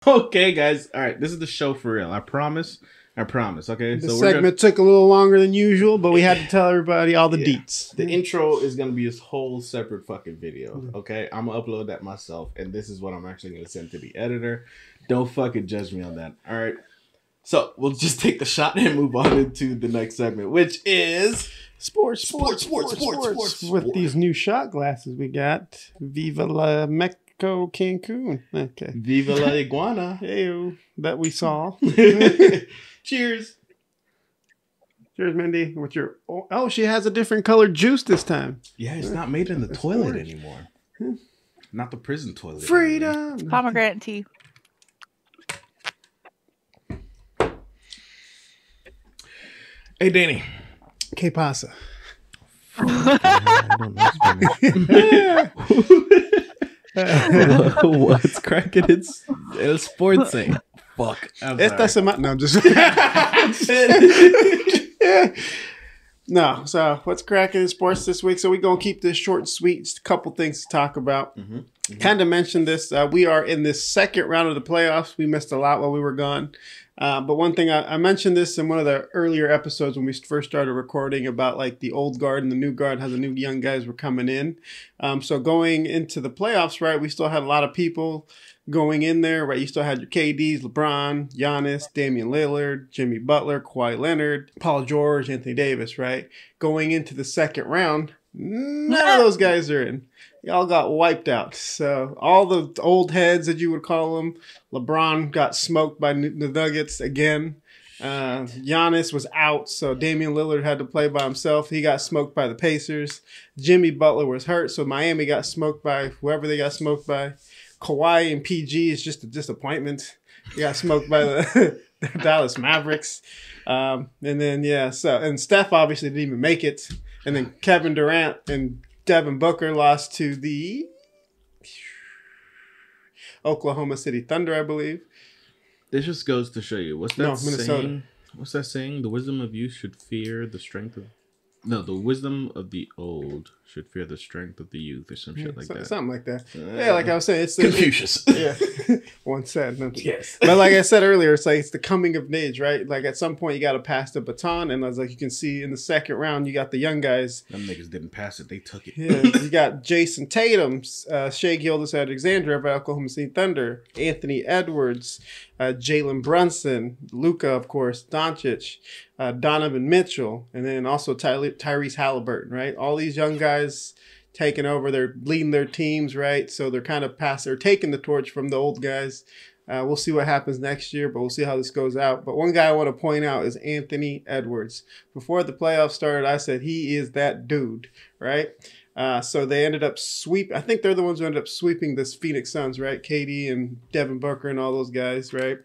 Okay, guys. All right, this is the show for real. I promise. Okay, The segment took a little longer than usual, but we had to tell everybody all the deets. The intro is gonna be this whole separate fucking video. Okay, I'm gonna upload that myself, and this is what I'm actually gonna send to the editor. Don't fucking judge me on that. All right. So we'll just take the shot and move on into the next segment, which is sports. With these new shot glasses we got. Viva la Mexico Cancun. Okay. Viva la iguana. Hey, that we saw. Cheers. Cheers, Mindy. With your she has a different colored juice this time. Yeah, it's not made in the toilet anymore. Not the prison toilet. Freedom. Pomegranate tea. Hey, Danny. Que pasa? What's cracking? It's sports thing. Fuck. Esta semana. No, I'm just. No, so what's cracking in sports this week? So we're going to keep this short and sweet. Just a couple things to talk about. Kind of mentioned this. We are in this second round of the playoffs. We missed a lot while we were gone. But one thing, I mentioned this in one of the earlier episodes when we first started recording about like the old guard and the new guard, how the new young guys were coming in. So going into the playoffs, right, we still had a lot of people going in there, right? You still had your KDs, LeBron, Giannis, Damian Lillard, Jimmy Butler, Kawhi Leonard, Paul George, Anthony Davis, right? Going into the second round, none of those guys are in. Y'all got wiped out. So all the old heads that you would call them, LeBron got smoked by the Nuggets again. Giannis was out, so Damian Lillard had to play by himself. He got smoked by the Pacers. Jimmy Butler was hurt, so Miami got smoked by whoever they got smoked by. Kawhi and PG is just a disappointment. He got smoked by the Dallas Mavericks. And then, and Steph obviously didn't even make it. And then Kevin Durant and Devin Booker lost to the Oklahoma City Thunder, I believe. This just goes to show you. Minnesota. Saying? What's that saying? The wisdom of youth should fear the strength of... No, the wisdom of the old should fear the strength of the youth, or some shit like that. Something like that. Yeah, like I was saying, it's Confucius. One said. No, yes. But like I said earlier, it's like it's the coming of age, right? Like at some point you got to pass the baton, and as like you can see in the second round, you got the young guys. Them niggas didn't pass it; they took it. Yeah, you got Jason Tatum, Shai Gilgeous-Alexander of Oklahoma City Thunder, Anthony Edwards, Jalen Brunson, Luka, of course, Doncic, Donovan Mitchell, and then also Tyrese Halliburton, right? All these young guys taking over, they're leading their teams, right? So they're kind of they're taking the torch from the old guys. We'll see what happens next year, but we'll see how this goes out. But one guy I want to point out is Anthony Edwards. Before the playoffs started, I said he is that dude, right? So they ended up I think they're the ones who ended up sweeping this Phoenix Suns, right? KD and Devin Booker and all those guys, right?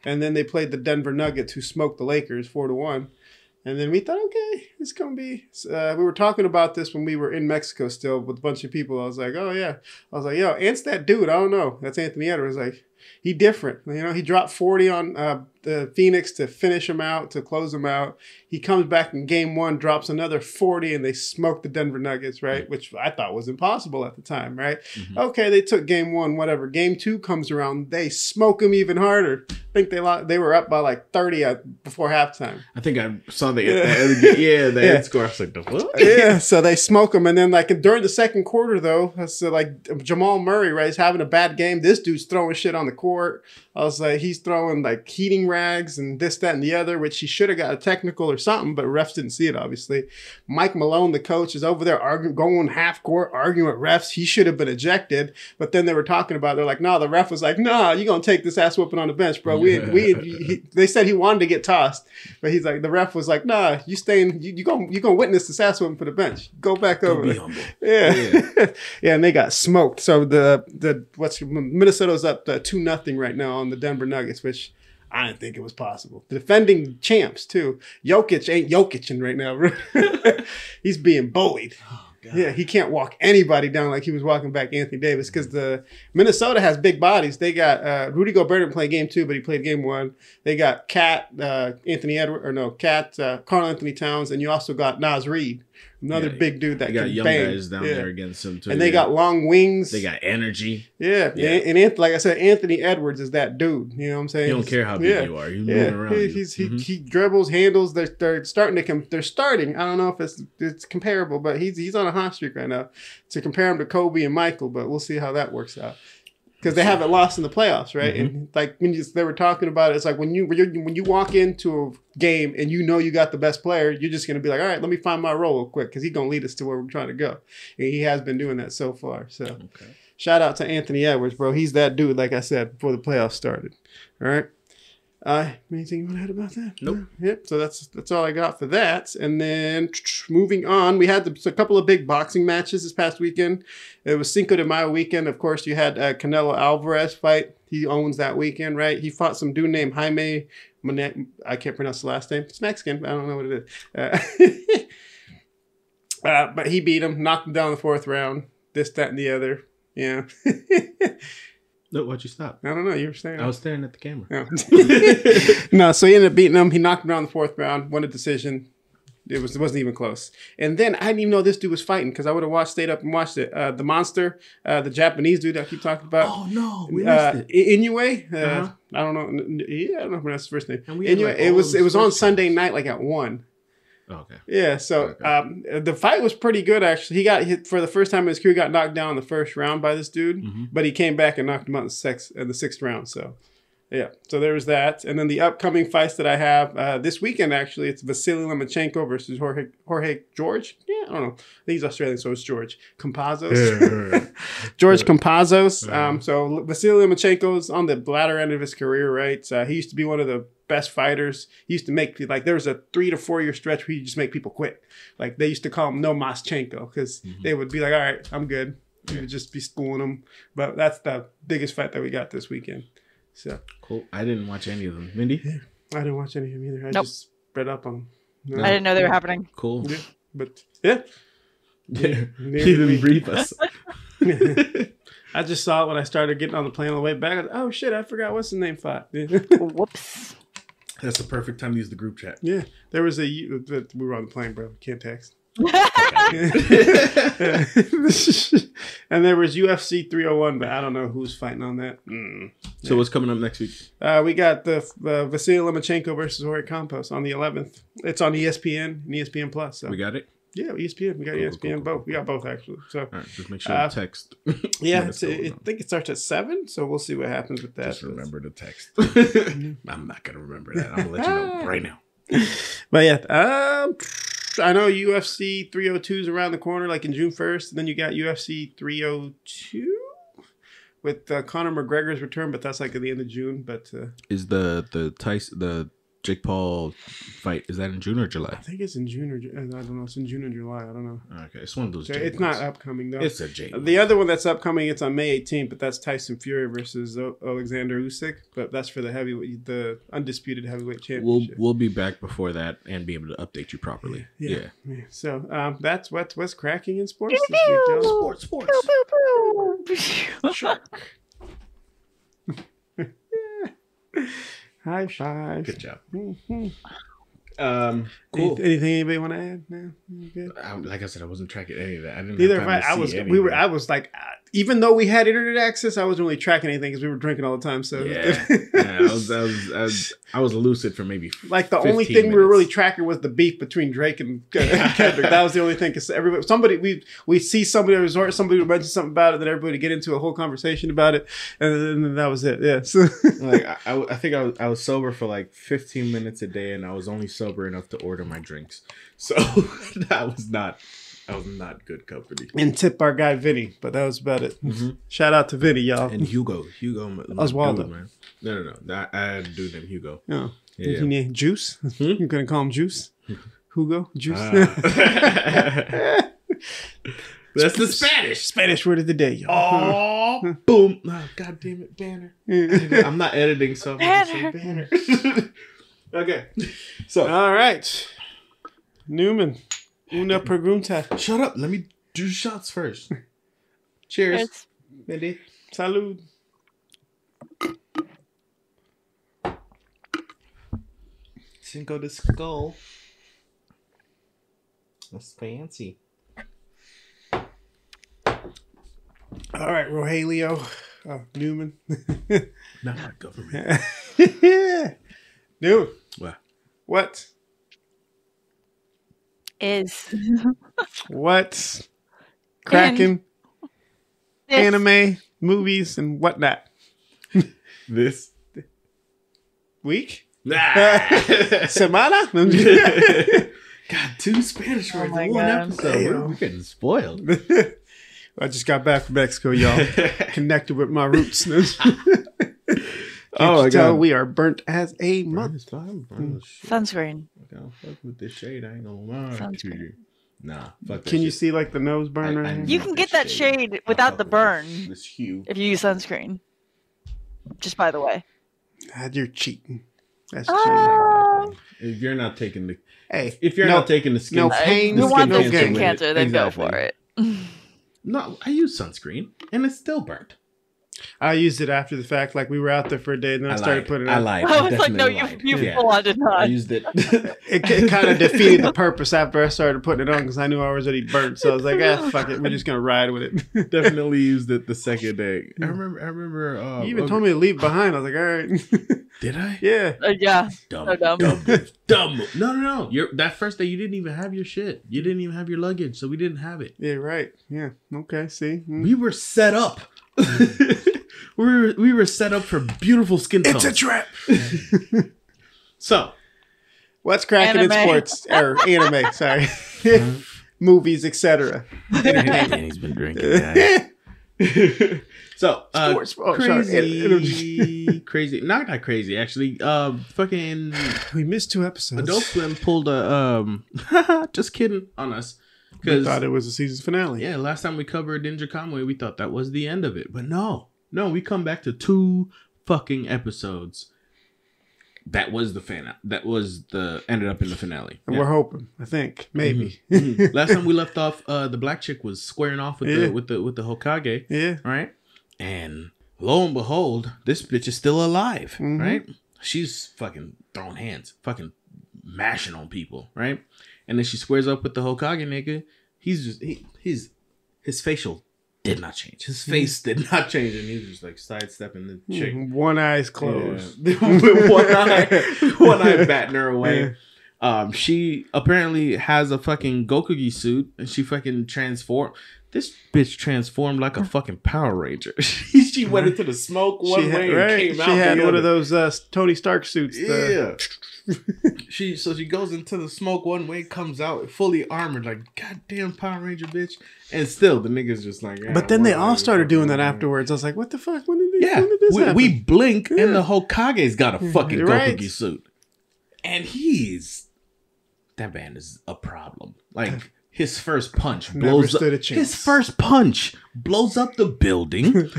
And then they played the Denver Nuggets, who smoked the Lakers 4-1. And then we thought, okay, it's going to be... we were talking about this when we were in Mexico still with a bunch of people. I was like, oh, yeah. I was like, yo, Ant's that dude. I don't know. That's Anthony Edwards. Like, he different. You know, he dropped 40 on the Phoenix to finish him out, to close him out. He comes back in game one, drops another 40, and they smoke the Denver Nuggets, right? Which I thought was impossible at the time, right? Okay, they took game one, whatever. Game two comes around, they smoke him even harder. I think they were up by like 30 before halftime. I think I saw the end score. I was like, what? Yeah, so they smoke him. And then like during the second quarter, though, so like Jamal Murray, right, is having a bad game. This dude's throwing shit on the court. I was like, he's throwing like heating rags and this, that, and the other, which he should have got a technical or something, but refs didn't see it, obviously. Mike Malone, the coach, is over there going half court, arguing with refs. He should have been ejected. But then they were talking about, they're like, no, the ref was like, nah, you're going to take this ass whooping on the bench, bro. They said he wanted to get tossed, but he's like, the ref was like, nah, you staying, you're going to witness this ass whooping for the bench. Go back over. Be humble. Yeah. Yeah, and they got smoked. So Minnesota's up 2-0 right now on the Denver Nuggets, which I didn't think it was possible. The defending champs, too. Jokic ain't Jokicing right now. He's being bullied. Oh, God. Yeah, he can't walk anybody down like he was walking back Anthony Davis, because the Minnesota has big bodies. They got Rudy Gobert didn't play game 2, but he played game 1. They got Carl Anthony Towns, and you also got Naz Reid. Another big dude that they got can young bang. guys down there against him too. And they got long wings. They got energy. Yeah. And like I said, Anthony Edwards is that dude. You know what I'm saying? He don't care how big you are. He's moving around. He dribbles, handles. They're starting to They're starting. I don't know if it's comparable, but he's on a hot streak right now. To compare him to Kobe and Michael, but we'll see how that works out. Because they haven't lost in the playoffs, right? And like when they were talking about it, it's like when you walk into a game and you know you got the best player, you're just gonna be like, all right, let me find my role real quick because he's gonna lead us to where we're trying to go. And he has been doing that so far. So shout out to Anthony Edwards, bro. He's that dude, like I said, before the playoffs started. All right. Anything you want to add about that? Nope. Yep. So that's all I got for that. And then moving on, we had a couple of big boxing matches this past weekend. It was Cinco de Mayo weekend. Of course, you had Canelo Alvarez fight. He owns that weekend, right? He fought some dude named Jaime. I can't pronounce the last name. It's Mexican. I don't know what it is. But he beat him, knocked him down in the 4th round. This, that, and the other. Yeah. No, why'd you stop? I don't know. You were staring. I was staring at the camera. Oh. No, so he ended up beating him. He knocked him down in the 4th round, won a decision. It wasn't even close. And then I didn't even know this dude was fighting because I would have stayed up and watched it. The Monster, the Japanese dude I keep talking about. Oh no, we missed it. Inoue. I don't know. Yeah, I don't know if that's his first name. Inoue. Like, it was on Sunday night, like at 1. Oh, okay. Yeah, so the fight was pretty good, actually. He got hit for the first time in his career, got knocked down in the 1st round by this dude, but he came back and knocked him out in the 6th round. So, yeah, so there was that. And then the upcoming fights that I have this weekend, actually, it's Vasily Lomachenko versus Jorge George. Yeah, I don't know. I think he's Australian, so it's George Campazos. George Campazos. So Vasily Lomachenko's on the latter end of his career, right? He used to be one of the best fighters. He used to make, like, there was a 3 to 4 year stretch where he just make people quit. Like, they used to call him No Maschenko because they would be like, all right, I'm good. He would just be schooling them. But that's the biggest fight that we got this weekend. So cool. I didn't watch any of them. Mindy? Yeah, I didn't watch any of them either. I just read up on them. No. I didn't know they were happening. Cool. Yeah, but yeah. He didn't brief us. I just saw it when I started getting on the plane on the way back. I was, oh shit, I forgot what's the name fought. Whoops. That's the perfect time to use the group chat. Yeah. There was we were on the plane, bro. Can't text. And there was UFC 301, but I don't know who's fighting on that. So what's coming up next week? We got the Vasily Lomachenko versus Jorge Campos on the 11th. It's on ESPN and ESPN Plus. So. We got it? Yeah, ESPN. We got ESPN both. We got both actually. So all right, just make sure to text. Yeah, I think it starts at 7, so we'll see what happens with that. Just remember to text. I'm not gonna remember that. I'm gonna let you know right now. But yeah, I know UFC 302 is around the corner, like in June 1st. And then you got UFC 302 with Conor McGregor's return, but that's like at the end of June. But is the Jake Paul fight, is that in June or July? I think it's in June or I don't know. It's in June or July. I don't know. Okay, it's one of those. So it's not upcoming though. It's a Jake. The other one that's upcoming, it's on May 18th, but that's Tyson Fury versus Alexander Usyk. But that's for the undisputed heavyweight championship. We'll be back before that and be able to update you properly. Yeah. So that's what's cracking in sports this week, y'all. Sports. Shark. High five. Good job. Mm-hmm. Cool. Anything anybody want to add? No, good. Like I said, I wasn't tracking any of that. I didn't. Neither have time to see anything. I was like, even though we had internet access, I wasn't really tracking anything because we were drinking all the time. So yeah, I was lucid for maybe like the only thing we were really tracking was the beef between Drake and Kendrick. That was the only thing because we see somebody at a resort, somebody would mention something about it, then everybody would get into a whole conversation about it, and then that was it. Yeah. So like I think I was sober for like 15 minutes a day, and I was only sober enough to order my drinks. So I was not good company. And tip our guy Vinny, but that was about it. Mm-hmm. Shout out to Vinny, y'all. And Hugo Oswaldo. Dude, man. No. I had a dude named Hugo. Oh, yeah. He named Juice. You're gonna call him Juice. Hugo Juice. That's the Spanish word of the day, y'all. Oh, boom! Oh, God damn it, Banner. I'm not editing, so I'm gonna say Banner. Okay, so all right, Newman. Una pregunta. Shut up. Let me do shots first. Cheers. Mindy. Salud. Cinco de Skull. That's fancy. All right, Rogelio Newman. Not my government. Newman. What? What? Crackin anime, movies, and whatnot. This week? Semana? God, 2 Spanish words in one episode. We're getting spoiled. I just got back from Mexico, y'all. Connected with my roots. Oh, tell we are burnt as a mother. Sunscreen. Fuck with this shade. I ain't gonna lie to you. Nah, fuck that. Can you shit. see like the nose burn right here? You can get that shade without the burn This hue. if you use sunscreen. Just by the way. God, you're cheating. That's Oh. If you're not taking the Hey, if you're not taking the skin, no pain, You the want skin the no skin gain. cancer, then go Exactly. for it. No, I use sunscreen and it's still burnt. I used it after the fact, like we were out there for a day, and then I started putting it I on. lied. I was like, no, definitely you lied. full on did I not. used it. It kind of defeated the purpose after I started putting it on because I knew I was already burnt. So I was like, fuck it, we're just gonna ride with it. Definitely used it the second day. I remember. You even told me to leave it behind. I was like, all right. Did I? Yeah. Yeah. Dumb. So dumb. Dumb. No. That first day you didn't even have your shit. You didn't even have your luggage, so we didn't have it. Yeah. Right. Yeah. Okay. See. We were set up. we were set up for beautiful skin tones. It's a trap. So, what's cracking in Anime. sports or anime? Sorry, movies, etc. and he's been drinking. Guys. So, Sports. Oh, sorry. crazy. Not crazy, actually. Fucking We missed 2 episodes. Adult Swim pulled a just kidding on us. We thought it was the season finale. Yeah, last time we covered Ninja Kamui, we thought that was the end of it. But no, we come back to 2 fucking episodes. That was the ended up in the finale. And we're hoping, I think, maybe. Mhm. Last time we left off, the black chick was squaring off with the Hokage. Yeah. Right? And lo and behold, this bitch is still alive, right? She's fucking throwing hands, fucking mashing on people, right? And then she squares up with the Hokage nigga. He's just his facial did not change. His face did not change, and he's just like sidestepping the chick. One eye's closed. Yeah. With one eye batting her away. Yeah. She apparently has a fucking Gokugi suit, and she fucking transformed. This bitch transformed like a fucking Power Ranger. She went into the smoke one way and came out. She had the one other. of those Tony Stark suits. Yeah. She goes into the smoke one way, comes out fully armored, like goddamn Power Ranger bitch. And still the niggas just like. But then they all started doing that afterwards. I was like, what the fuck? When did this happen? We blink and the Hokage's got a fucking Right. Gokugi suit. And that man is a problem. Like his first punch blows up. His first punch blows up the building,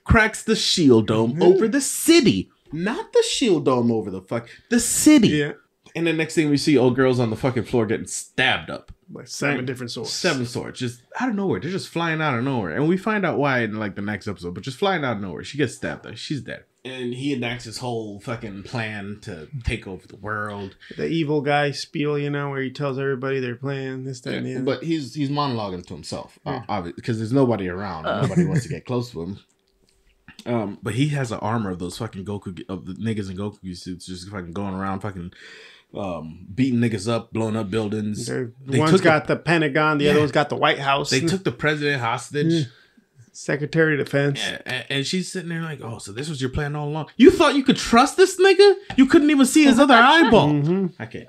cracks the shield dome over the city. Not the shield dome over the city. Yeah. And the next thing we see, old girls on the fucking floor getting stabbed up. Like 7 different swords. 7 swords, just out of nowhere. They're just flying out of nowhere, and we find out why in like the next episode. But just flying out of nowhere, she gets stabbed. Though she's dead, and he enacts his whole fucking plan to take over the world. The evil guy spiel, where he tells everybody their plan. This, that, and the other. But he's monologuing to himself, obviously, because there's nobody around. Nobody wants to get close to him. But he has an armor of those fucking of the niggas in Goku suits, just fucking going around, fucking beating niggas up, blowing up buildings. One's got the Pentagon, the other one's got the White House. They took the president hostage. Secretary of Defense. Yeah, and she's sitting there like, oh, so this was your plan all along. You thought you could trust this nigga? You couldn't even see his other eyeball. I can't.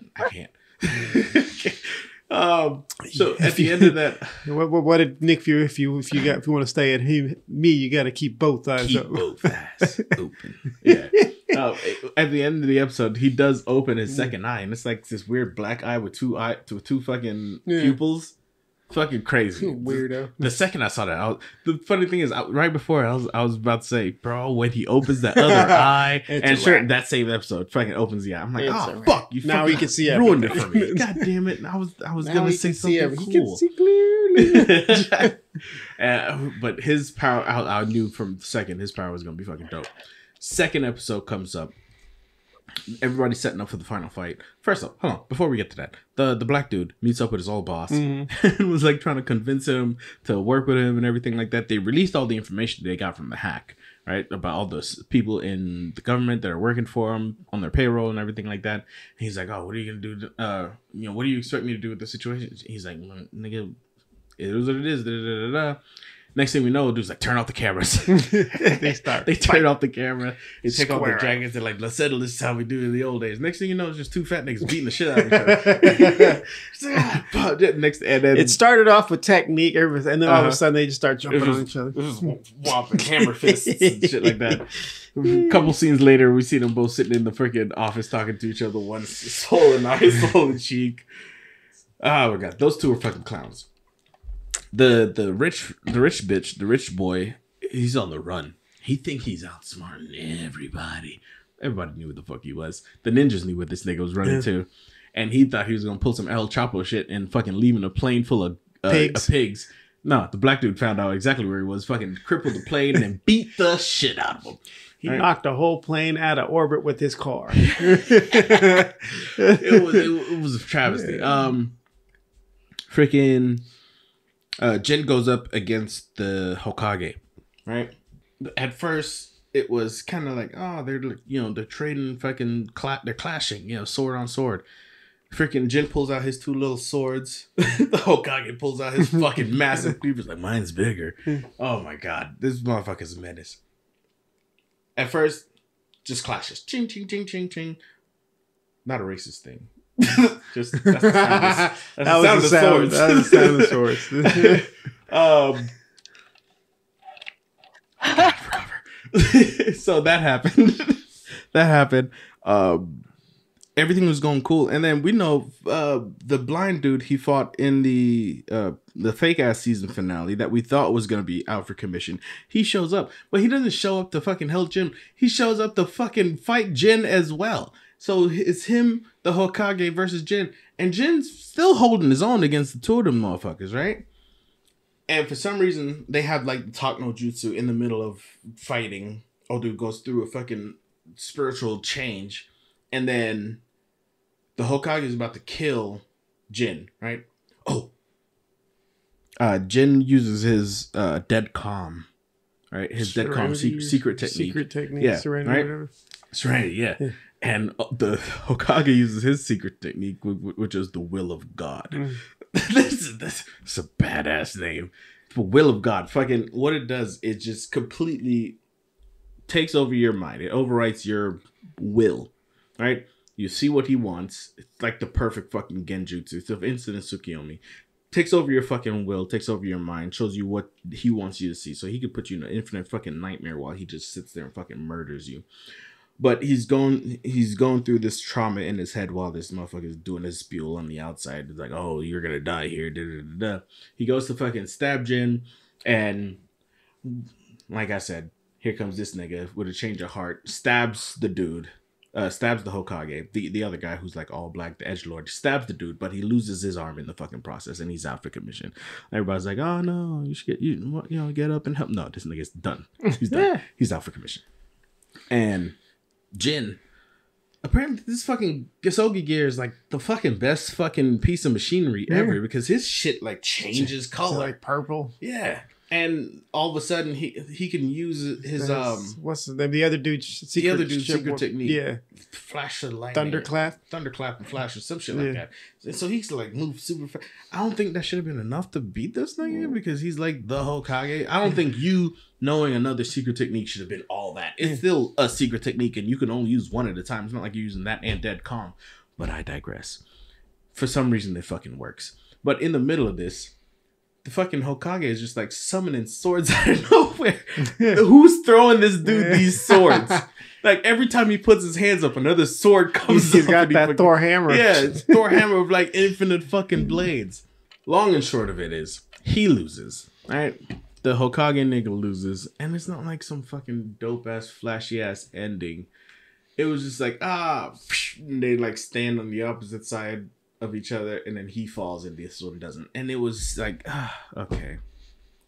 So at the end of that, what did Nick Fury? If you want to stay at me, you got to keep both eyes open. Both eyes open. Yeah. At the end of the episode, he does open his second eye, and it's like this weird black eye with two fucking pupils. Fucking crazy, weirdo. The second I saw that, the funny thing is, right before I was about to say, bro, when he opens that other eye, and sure, that same episode fucking opens the eye. I'm like, fuck, you now we can see ruined everything. it for me. God damn it! I was gonna say something cool. He can see clearly. But his power, I knew from the second his power was gonna be fucking dope. Second episode comes up. everybody's setting up for the final fight. First up, hold on, before we get to that, the black dude meets up with his old boss and was like trying to convince him to work with him and everything like that. They released all the information they got from the hack, right, about all those people in the government that are working for him on their payroll and everything like that. And he's like, oh, what are you gonna do? What do you expect me to do with the situation? He's like, nigga, it is what it is. Da, da, da, da. Next thing we know, dude's like, turn off the cameras. They turn off the camera. They take off their jackets. They're like, let's settle this. Is how we do it in the old days. Next thing you know, it's just two fat niggas beating the shit out of each other. And then it started off with technique, everything, and then all of a sudden they just start jumping on each other. Just whopping hammer fists and shit like that. A couple scenes later, we see them both sitting in the freaking office talking to each other. One's swollen eye, swollen cheek. Oh my god, those two are fucking clowns. The rich boy, he's on the run. He think he's outsmarting everybody. Everybody knew what the fuck he was. The ninjas knew what this nigga was running to. And he thought he was gonna pull some El Chapo shit and fucking leave in a plane full of pigs. No, the black dude found out exactly where he was, fucking crippled the plane and then beat the shit out of him. He knocked the whole plane out of orbit with his car. It was a travesty. Freaking Jin goes up against the Hokage, right? At first, it was kind of like, oh, they're trading fucking, they're clashing, sword on sword. Freaking Jin pulls out his two little swords. The Hokage pulls out his fucking massive cleaver. Like, mine's bigger. Oh my god, this motherfucker's a menace. At first, just clashes. Ching, ching, ching, ching, ching. Not a racist thing. Just that's the sound of swords. That was the sound of swords. So that happened. Everything was going cool, and then we know the blind dude he fought in the fake ass season finale that we thought was gonna be out for commission. He shows up, but he doesn't show up to fucking help Jin. He shows up to fucking fight Jin as well. So it's him, the Hokage, versus Jin. And Jin's still holding his own against the two of them motherfuckers, right? And for some reason, they have like the talk no jutsu in the middle of fighting. Old dude goes through a fucking spiritual change. And then the Hokage is about to kill Jin, right? Oh. Jin uses his dead calm, right? His dead calm secret technique. Secret technique. Yeah, serenity, right? Whatever. Serenity, yeah. And the Hokage uses his secret technique, which is the will of God. This is a badass name. The will of God. Fucking what it does, it just completely takes over your mind. It overwrites your will, right? You see what he wants. It's like the perfect fucking genjutsu. It's an instant Tsukiyomi. Takes over your fucking will, takes over your mind, shows you what he wants you to see. So he could put you in an infinite fucking nightmare while he just sits there and fucking murders you. But he's going through this trauma in his head while this motherfucker is doing his spiel on the outside. It's like, oh, you're gonna die here. Da, da, da, da. He goes to fucking stab Jin, and like I said, here comes this nigga with a change of heart, stabs the dude, stabs the Hokage, the other guy who's like all black, the edgelord, stabs the dude, but he loses his arm in the fucking process, and he's out for commission. Everybody's like, oh no, you should get up and help. No, this nigga's done. He's done. Yeah. He's out for commission, and Jin, apparently this fucking Gisogi gear is like the fucking best fucking piece of machinery ever because his shit like changes color, like purple. Yeah, and all of a sudden he can use his what's the name? The other dude's secret technique. Yeah, flash of lightning, thunderclap and flash or some shit like that. So he's like move super fast. I don't think that should have been enough to beat this nigga because he's like the Hokage. I don't think you knowing another secret technique should have been all that. It's still a secret technique and you can only use one at a time. It's not like you're using that and dead calm. But I digress. For some reason it fucking works. But in the middle of this, the fucking Hokage is just like summoning swords out of nowhere. Who's throwing this dude these swords? Like every time he puts his hands up, another sword comes. He's got that Thor hammer. Yeah, it's Thor hammer with like infinite fucking blades. Long and short of it is, he loses. All right, the Hokage nigga loses, and it's not like some fucking dope ass, flashy ass ending. It was just like and they like stand on the opposite side of each other, and then he falls, and this one doesn't. And it was like, okay.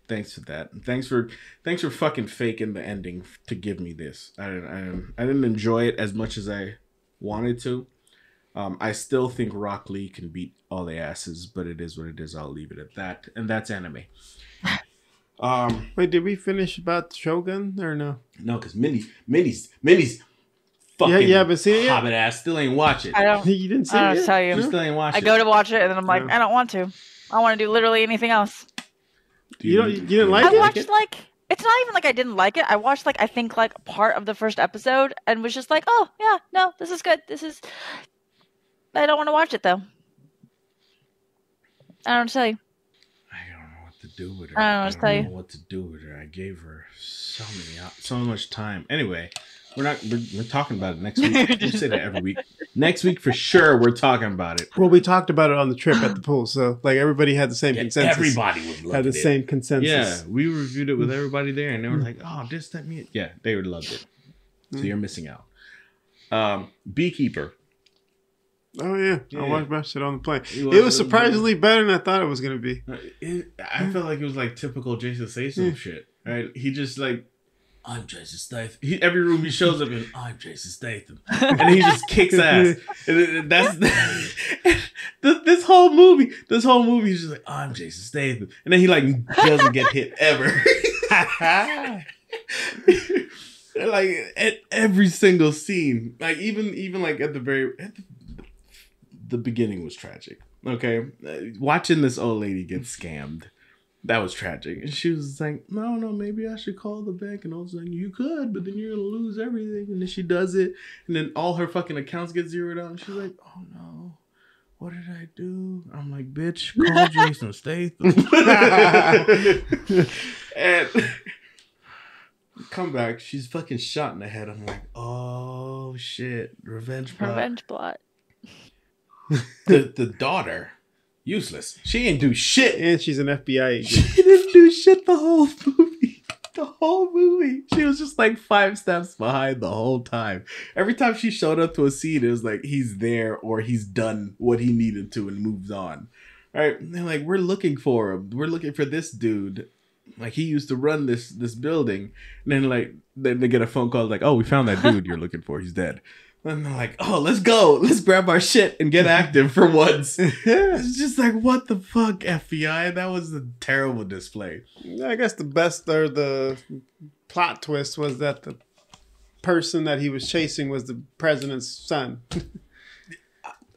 Thanks for that. Thanks for fucking faking the ending to give me this. I didn't enjoy it as much as I wanted to. I still think Rock Lee can beat all the asses, but it is what it is. I'll leave it at that. And that's anime. Wait, did we finish about Shogun or no? No, because Mindy's fucking you haven't seen it yet? hobbit ass still ain't watch it. I don't. You didn't see I don't it know yet? to tell She you. still ain't watch I it. go to watch it and then I'm like, Yeah. I don't want to. I want to do literally anything else. You didn't like I it? watched like it's not even like I didn't like it. I watched like I think like part of the first episode and was just like, oh yeah, no, this is good. I don't want to watch it though. I don't know what to tell you. I don't know what to do with her. I don't know what to tell you. know what to do with her. I gave her so much time. Anyway, we're talking about it next week. We say that every week. Next week for sure we're talking about it. Well, we talked about it on the trip at the pool, so like everybody had the same consensus. Everybody was had loving the it. same consensus. Yeah, we reviewed it with everybody there, and they were like, "Oh, this, that, me." Yeah, they would loved it. So you're missing out. Beekeeper. Oh yeah, Yeah. I watched it on the plane. It It was was surprisingly better than I thought it was gonna be. I felt like it was like typical Jason Statham shit. Right? He just like, I'm Jason Statham. Every room he shows up in, I'm Jason Statham, and he just kicks ass. And that's this whole movie. This whole movie, he's just like, I'm Jason Statham, and then he like doesn't get hit ever. Like at every single scene, like even like at the beginning was tragic. Okay, watching this old lady get scammed, that was tragic. And she was like, no, maybe I should call the bank. And I was like, you could, but then you're gonna lose everything. And then she does it, and then all her fucking accounts get zeroed out. And she's like, oh no, what did I do? I'm like, bitch, call Jason Statham. And come back, she's fucking shot in the head. I'm like, oh shit, revenge plot. Revenge plot. The daughter, useless. She ain't do shit. And she's an FBI agent. She didn't do shit the whole movie. The whole movie. She was just like 5 steps behind the whole time. Every time she showed up to a scene, it was like he's there or he's done what he needed to and moves on. Right? And they're like, we're looking for him. We're looking for this dude. Like he used to run this building. And then they get a phone call like, oh, we found that dude you're looking for. He's dead. And they're like, oh, let's go. Let's grab our shit and get active for once. It's just like, what the fuck, FBI? That was a terrible display. I guess the best or the plot twist was that the person that he was chasing was the president's son.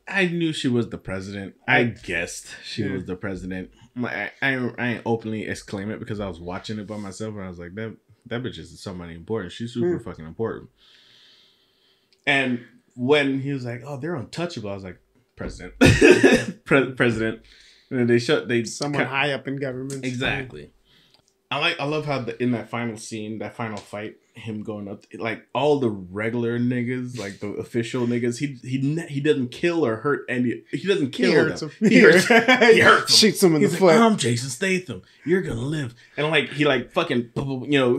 I knew she was the president. I guessed she was the president. I ain't openly exclaim it because I was watching it by myself and I was like, that bitch is somebody important. She's super fucking important. And when he was like, "Oh, they're untouchable," I was like, "President, president." And then they Someone high up in government. exactly. I love how in that final scene, that final fight, him going up, like all the regular niggas, like the official niggas, he doesn't kill or hurt any. He doesn't kill them. He hurts them. Shoots him in the He's foot. like, I'm Jason Statham. You're gonna live. And like he like fucking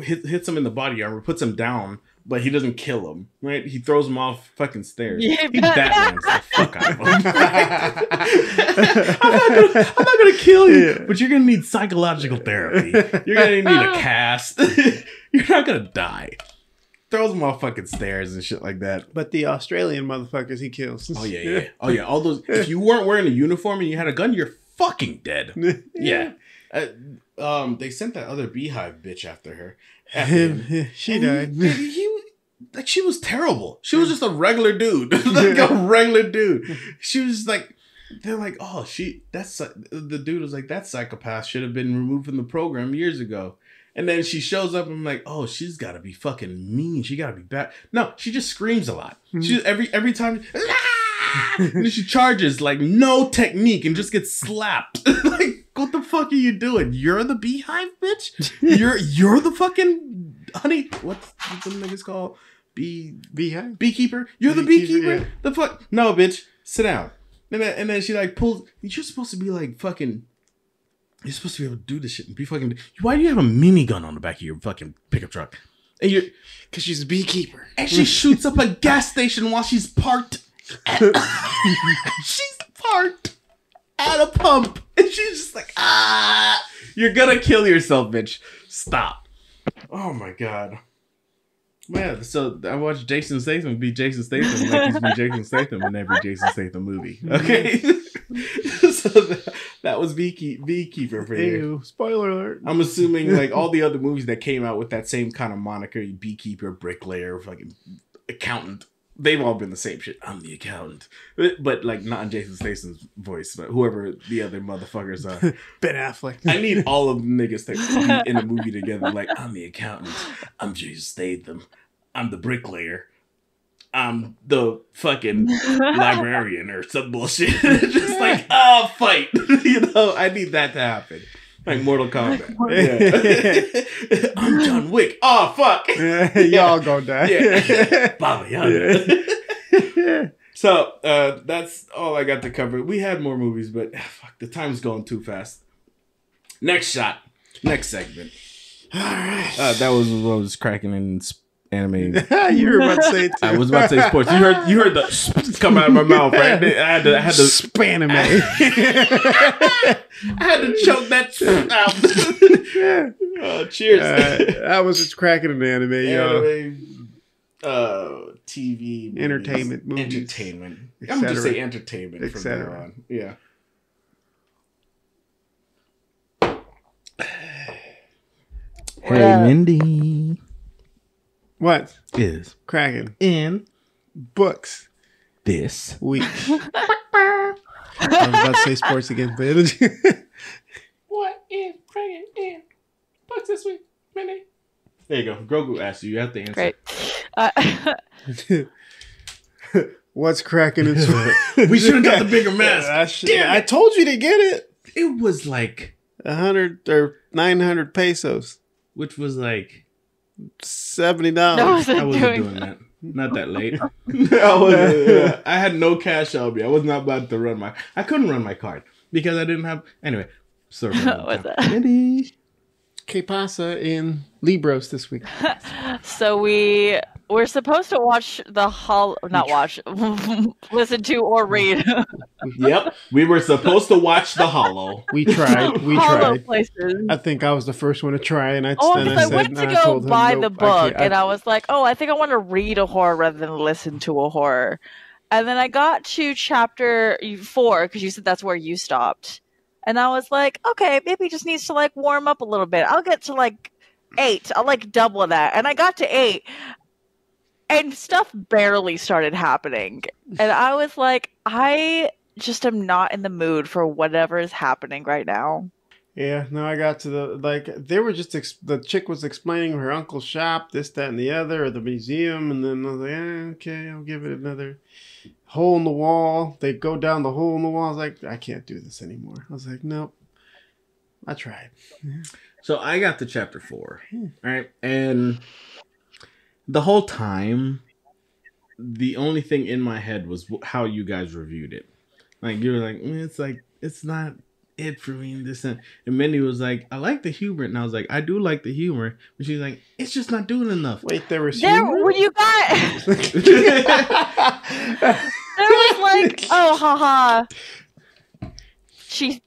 hits him in the body armor, puts him down. But he doesn't kill him, right? He throws him off fucking stairs. Yeah, He Batmans the fuck out of him. I'm not gonna kill you, but you're gonna need psychological therapy. You're gonna need a cast. You're not gonna die. Throws him off fucking stairs and shit like that. But the Australian motherfuckers he kills. Oh yeah. Oh yeah. All those. If you weren't wearing a uniform and you had a gun, you're fucking dead. Yeah. They sent that other beehive bitch after her. She died. She was terrible. She was just a regular dude. Like a regular dude. She was like, they're like, oh, the dude was like, that psychopath should have been removed from the program years ago. And then she shows up and I'm like, oh, she's got to be fucking mean. She got to be bad. No, she just screams a lot. She every time, and then she charges like no technique and just gets slapped. Like, what the fuck are you doing? You're the beehive, bitch. You're the fucking honey. What's the niggas called? Beehive? Beekeeper. You're the beekeeper. Yeah. The fuck? No, bitch. Sit down. And then she like pulls. You're supposed to be like fucking. You're supposed to be able to do this shit and be fucking. Why do you have a minigun on the back of your fucking pickup truck? And you're Because she's a beekeeper. and she shoots up a gas station while she's parked. She's parked at a pump, and she's just like, you're gonna kill yourself, bitch. Stop. Oh my god. Yeah, so I watched Jason Statham be Jason Statham like he's been Jason Statham in every Jason Statham movie. Okay, so that was Beekeeper for you. Ew, spoiler alert. I'm assuming like all the other movies that came out with that same kind of moniker, Beekeeper, Bricklayer, fucking Accountant, they've all been the same shit. I'm the accountant, but like not in Jason Statham's voice, but whoever the other motherfuckers are. Ben Affleck. I need all of the niggas to be in a movie together. Like, I'm the accountant. I'm Jason Statham. I'm the bricklayer. I'm the fucking librarian or some bullshit. Just like, fight. You know, I need that to happen. Like Mortal Kombat. Yeah. I'm John Wick. Oh, fuck. Y'all gonna die. Yeah. Baba Yaga. So, that's all I got to cover. We had more movies, but fuck, the time's going too fast. Next shot. Next segment. All right. That was what was cracking in anime. You were about to say it too. I was about to say sports. You heard the come out of my mouth, right? I had to Spanime. I had to choke that out. Cheers. That was just cracking an anime, TV, movies, entertainment, movies, entertainment. I'm gonna just say entertainment from there on. Yeah. Hey, Mindy. What is cracking in books this week? I was about to say sports again, but what is cracking in books this week, Mindy? There you go. Grogu asked you. You have to answer. Great. What's cracking in We should have got the bigger mask. I told you to get it. It was like 100 or 900 pesos, which was like $70. No, I wasn't doing that. Not that late. I had no cash on me. I was not about to run I couldn't run my card because I didn't have. Anyway, sorry. What's that? Mindy. Que pasa in Libros this week? So we're supposed to watch listen to or read. Yep, we were supposed to watch The Hollow. We tried. Hollow Places. I think I was the first one to try, and I went to go buy the book, and I was like, I think I want to read a horror rather than listen to a horror. And then I got to chapter 4 because you said that's where you stopped. And I was like, okay, maybe it just needs to like warm up a little bit. I'll get to like 8. I'll like double that. And I got to 8 and stuff barely started happening. And I was like, I just am not in the mood for whatever is happening right now. Yeah, no, I got to they were just, the chick was explaining her uncle's shop, this, that, and the other, or the museum. And then I was like, okay, I'll give it another hole in the wall. They go down the hole in the wall. I was like, I can't do this anymore. I was like, nope. I tried. So I got to chapter 4, right? And the whole time, the only thing in my head was how you guys reviewed it. Like, you were like, it's not it for me. And this and Mindy was like, I like the humor. And I was like, I do like the humor. But she's like, it's just not doing enough. Wait, there was humor? When you got... There was like, oh, haha. She's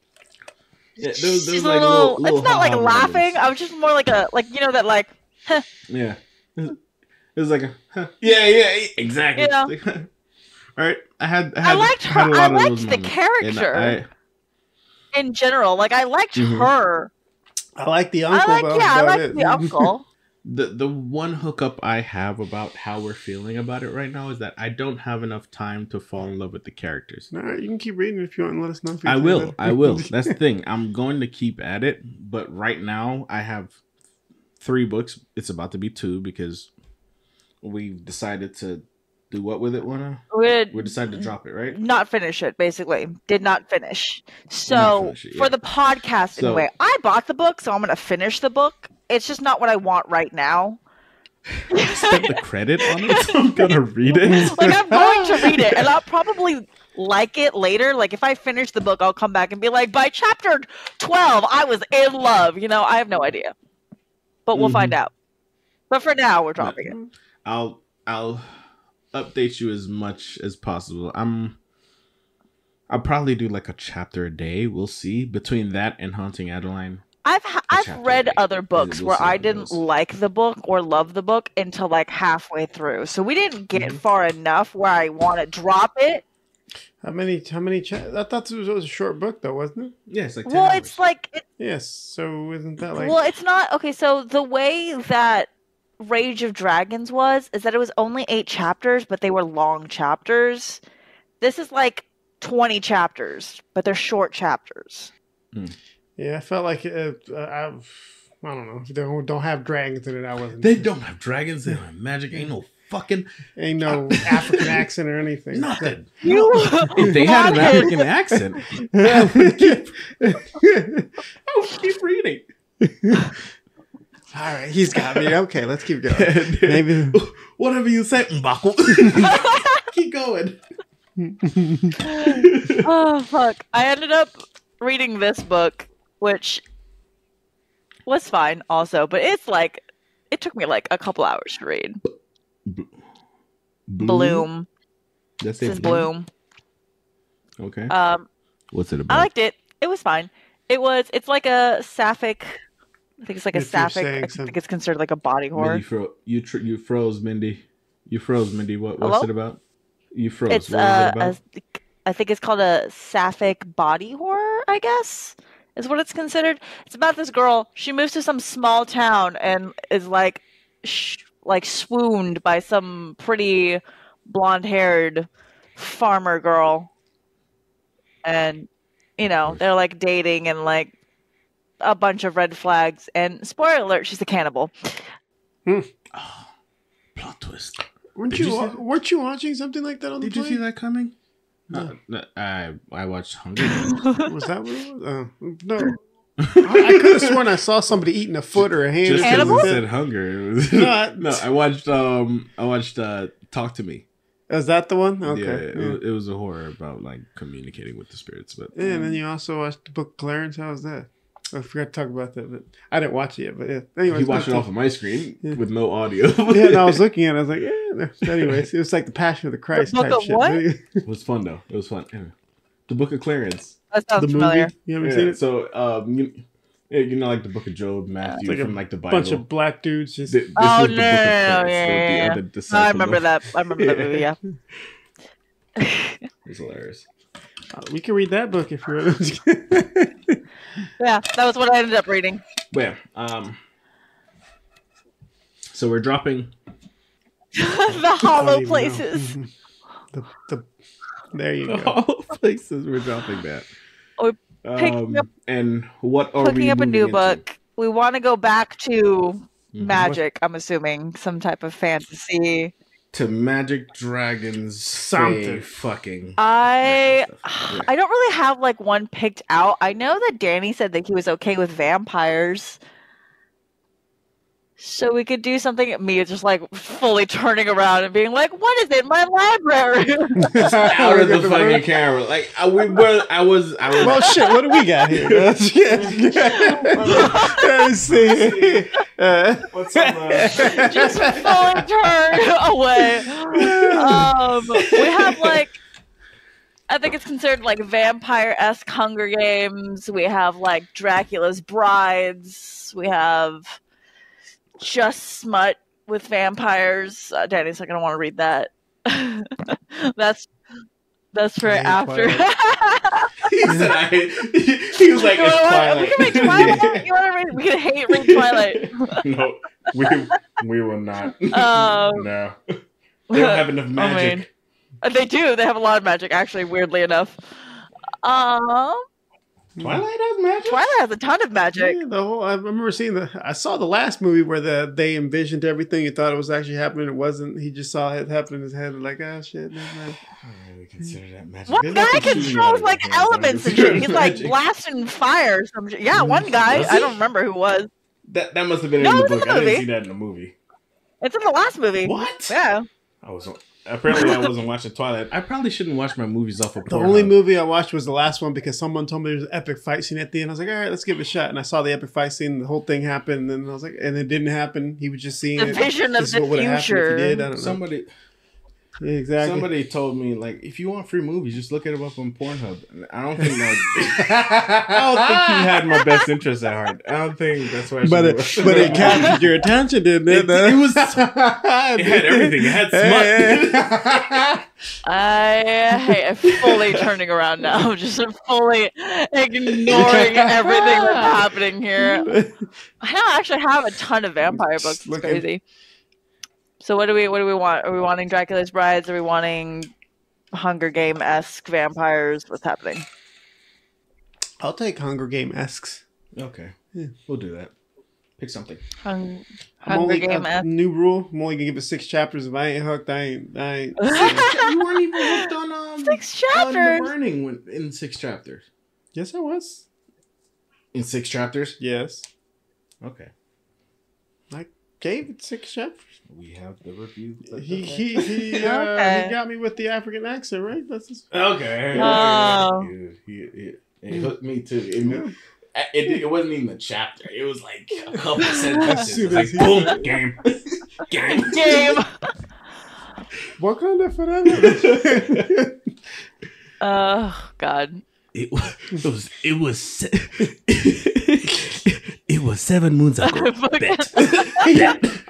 there's like like a little it's not like laughing. Moments. I was just more like that like, huh. Yeah. It was like yeah, exactly. You know? All right. I liked her. I liked the character in general. Like I liked her. I like the uncle. I like the uncle. The one hookup I have about how we're feeling about it right now is that I don't have enough time to fall in love with the characters. All right, you can keep reading if you want and let us know. If I will. That's the thing. I'm going to keep at it, but right now I have 3 books. It's about to be 2 because we've decided to do what with it, Lana? We decided to drop it, right? Not finish it, basically. Did not finish. So, for the podcast, anyway, I bought the book, so I'm going to finish the book. It's just not what I want right now. I spent the credit on it, so I'm going to read it. Like, I'm going to read it, and I'll probably like it later. Like, if I finish the book, I'll come back and be like, by chapter 12, I was in love. You know, I have no idea. But we'll find out. But for now, we're dropping it. I'll update you as much as possible. I'll probably do like a chapter a day. We'll see. Between that and Haunting Adeline, I've read other books where I didn't like the book or love the book until like halfway through. So we didn't get far enough where I want to drop it. How many I thought it was a short book though, wasn't it? Yeah, it's like 10 hours. It's like yes. So isn't that like? Well, it's not okay. So the way that Rage of Dragons is that it was only 8 chapters, but they were long chapters. This is like 20 chapters, but they're short chapters. Yeah, I felt like I don't know. If they don't have dragons in it, I wasn't. They don't have dragons. They don't have magic. Ain't no African accent or anything. Nothing. If they had an African accent, I would keep reading. All right, he's got me. Okay, let's keep going. Maybe whatever you say, Mbaku. Keep going. Oh fuck! I ended up reading this book, which was fine, also, but it took me like a couple hours to read. Bloom. This is Bloom. Okay. What's it about? I liked it. It was fine. It's like a sapphic. I think it's like a sapphic. I think it's considered like a body horror. Mindy, you froze, Mindy. You froze, Mindy. What's it about? You froze. It's I think it's called a sapphic body horror, I guess, is what it's considered. It's about this girl. She moves to some small town and is like swooned by some pretty blonde-haired farmer girl. And, they're like dating and like a bunch of red flags. And spoiler alert, she's a cannibal. Oh, plot twist. Weren't you watching something like that on the plane? Did you see that coming? No. I watched Hunger. Was that what it was? No. I could have sworn I saw somebody eating a foot or a hand. Just because it said Hunger. No, I watched Talk to Me. Is that the one? Okay. Yeah, it was a horror about like communicating with the spirits. But and then you also watched the Book of Clarence. How was that? I forgot to talk about that, but I didn't watch it yet. But yeah, anyways, you watched it off of my screen with no audio. Yeah, and I was looking at it. I was like, yeah. Anyways, it was like the Passion of the Christ the type book of shit. What? It was fun though. It was fun. Yeah. The Book of Clarence. That sounds the familiar. Movie? You haven't seen it? So, like the Book of Job, Matthew, like from like the Bible. Bunch of black dudes just. This no, yeah. I remember that. I remember that movie. Yeah. It's hilarious. We can read that book if you want. Yeah, that was what I ended up reading. But yeah, so we're dropping the hollow places. There you go. Hollow places. We're dropping that. And what are we picking up a new book? Into? We want to go back to magic. I'm assuming some type of fantasy. To magic, dragons, something fucking. I don't really have like one picked out. I know that Danny said that he was okay with vampires, so we could do something. Me just like fully turning around and being like, "What is in my library?" Out of the fucking camera. Like I was. Well, shit. What do we got here? Let's see. What's on the... Just fully turn away. We have like, I think it's considered like vampire-esque Hunger Games. We have like Dracula's Brides. We have just smut with vampires. Danny's not gonna want to read that. That's for after. He said, he was like, it's Twilight. We can make Twilight. You want to read? We can read Twilight. No, we will not. No, they don't have enough magic. They do. They have a lot of magic, actually. Weirdly enough. Twilight has magic? Twilight has a ton of magic. Yeah, I remember seeing I saw the last movie where they envisioned everything and thought it was actually happening. It wasn't. He just saw it happen in his head and like, oh shit. I don't really consider that magic. One guy controls like elements and shit. He's like blasting fire or some shit. Yeah, one guy. I don't remember who it was. That must have been in the book. I didn't see that in the movie. It's in the last movie. What? Yeah. Apparently, I wasn't watching Twilight. I probably shouldn't watch my movies off of Pornhub. The only movie I watched was the last one because someone told me there was an epic fight scene at the end. I was like, all right, let's give it a shot. And I saw the epic fight scene. The whole thing happened. And then I was like, and it didn't happen. He was just seeing the vision of the future. Did. I don't know. Exactly. Somebody told me, like, if you want free movies, just look it up on Pornhub. And I don't think that. I don't think he had my best interest at heart. I don't think that's why. But it captured your attention, didn't it? It was. It had everything. It had smut. I'm fully turning around now. Just fully ignoring everything that's happening here. I don't actually have a ton of vampire books. It's crazy. So what do we want? Are we wanting Dracula's Brides? Are we wanting Hunger Game-esque vampires? What's happening? I'll take Hunger Game-esque. Okay. Yeah, we'll do that. Pick something. Hunger Game-esque. New rule. I'm only gonna give it 6 chapters. If I ain't hooked, I ain't. You weren't even hooked on 6 chapters. On The Burning in 6 chapters. Yes, I was. In 6 chapters? Yes. Okay. I gave it 6 chapters. We have the review. He got me with the African accent, right? That's his... Okay. Oh. It hooked me too. It wasn't even a chapter. It was like a couple sentences. It was like, boom, game. What kind of forever? Oh God. It was 7 moons ago. Bet.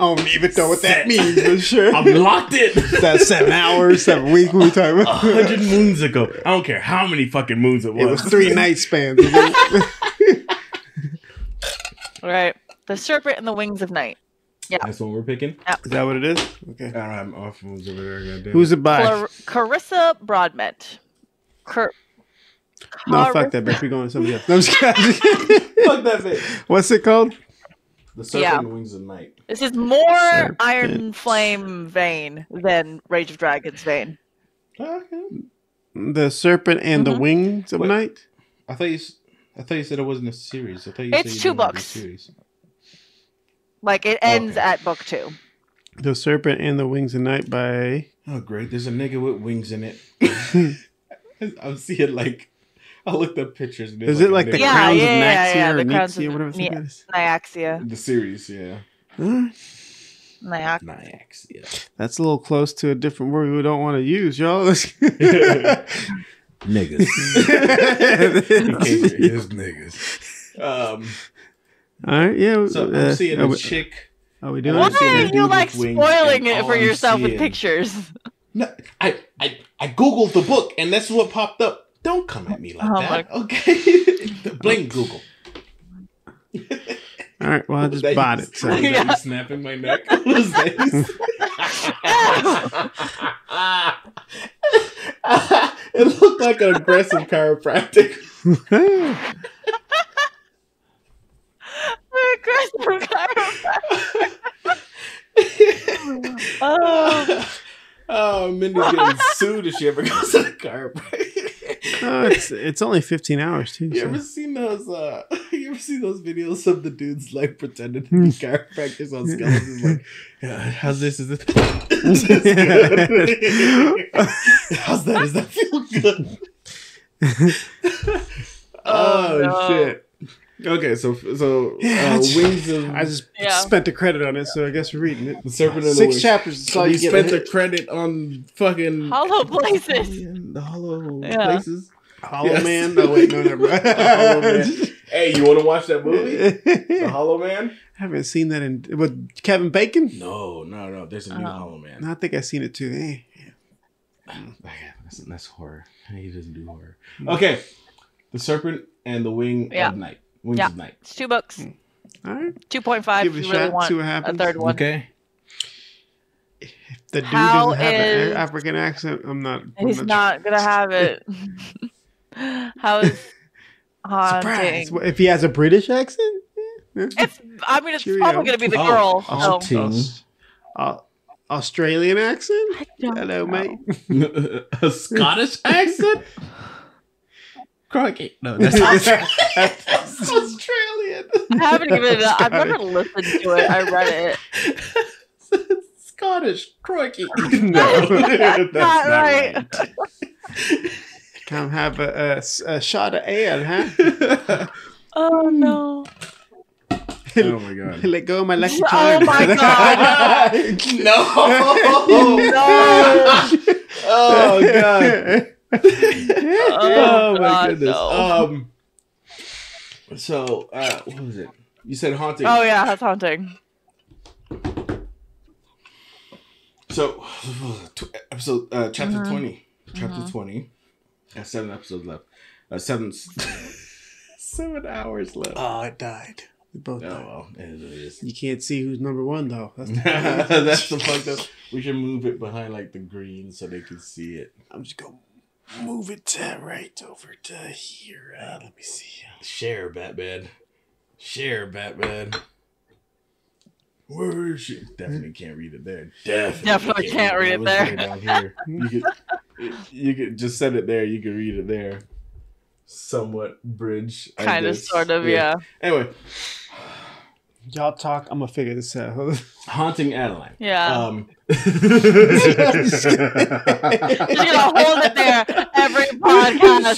I don't even know what that means for sure. I'm locked in. That's 7 hours, 7 weeks. We talking about 100 moons ago. I don't care how many fucking moons it was. It was 3 night spans. All right. The Serpent and the Wings of Night. Yeah. That's what we're picking? Yeah. Is that what it is? Okay. I don't have off moons over there. Goddamn. Who's it by? Carissa Broadbent. No, fuck that bitch. We're going to somebody else. No, I'm just kidding. Fuck that bitch. What's it called? The Serpent and the Wings of Night. This is more Iron Flame vein than Rage of Dragons vein. Okay. The Serpent and the Wings of Night? I thought you said it wasn't a series. I thought you it's said 2 books. Series. Like it ends at book 2. The Serpent and the Wings of Night by... Oh, great. There's a nigga with wings in it. I'm seeing like... I looked up pictures. And is it like the Crowns of Naxia or Nixia, whatever the is? Nyaxia. The series, yeah. Nyaxia. That's a little close to a different word we don't want to use, y'all. Niggas. It's niggas. All right, yeah. So I'm seeing a chick. Are we doing? Why are you like spoiling it for yourself with pictures? No, I googled the book and that's what popped up. Don't come at me like that, okay? Blame Google. All right, well I just bought it. So. You snapping my neck? What was that? It looked like an aggressive chiropractic. Aggressive chiropractic. Oh, Mindy's getting sued if she ever goes to the chiropractor. It's only 15 hours too. You ever seen those? You ever see those videos of the dudes like pretending to be chiropractors on skeletons? Like, how's this? Is this? How's that? Does that feel good? Oh no. Shit. Okay, so Wings of... I just spent the credit on it, so I guess we're reading it. The Serpent and the 6 chapters. That's all you get. Spent the credit on fucking... Hollow Places. The Hollow Places. Hollow Man? No, wait, no, never mind. Hollow Man. Hey, you want to watch that movie? The Hollow Man? I haven't seen that in... With Kevin Bacon? No. There's a new Hollow Man. No, I think I've seen it too. That's horror. He doesn't do horror. Okay. The Serpent and the Wings of Night. Wings of Night. It's 2 books. All right. 2.5 if you really want a third one. Okay. If the dude doesn't have an African accent, I'm not... He's not going to have it. How is Haunting? Surprise. If he has a British accent? It's probably going to be the girl. Australian accent? Hello, mate. A Scottish accent? Crikey. No, that's Australian. I've never listened to it. I read it. Scottish. Crikey. No, that's not right. Come have a shot of ale, huh? Oh, no. Oh my god. Let go of my lucky Oh charm. my god. No. Oh god. Oh my goodness. No. So what was it? You said haunting. Oh yeah, that's haunting. So episode chapter 20. Chapter 20. 7 episodes left. 7 hours left. Oh, it died. We both died. Oh well, it is. You can't see who's number one though. That's That's the fucked up. We should move it behind like the green so they can see it. I'm just gonna move it right over to here. Let me see. Share, Batman. Share, Batman. Where is she? Definitely can't read it there. Definitely can't read it there. Down here. You could just set it there. You can read it there. Somewhat bridge. Kind of, sort of, yeah. Anyway. Y'all talk. I'm gonna figure this out. Haunting Adeline. Yeah. You're gonna hold it there every podcast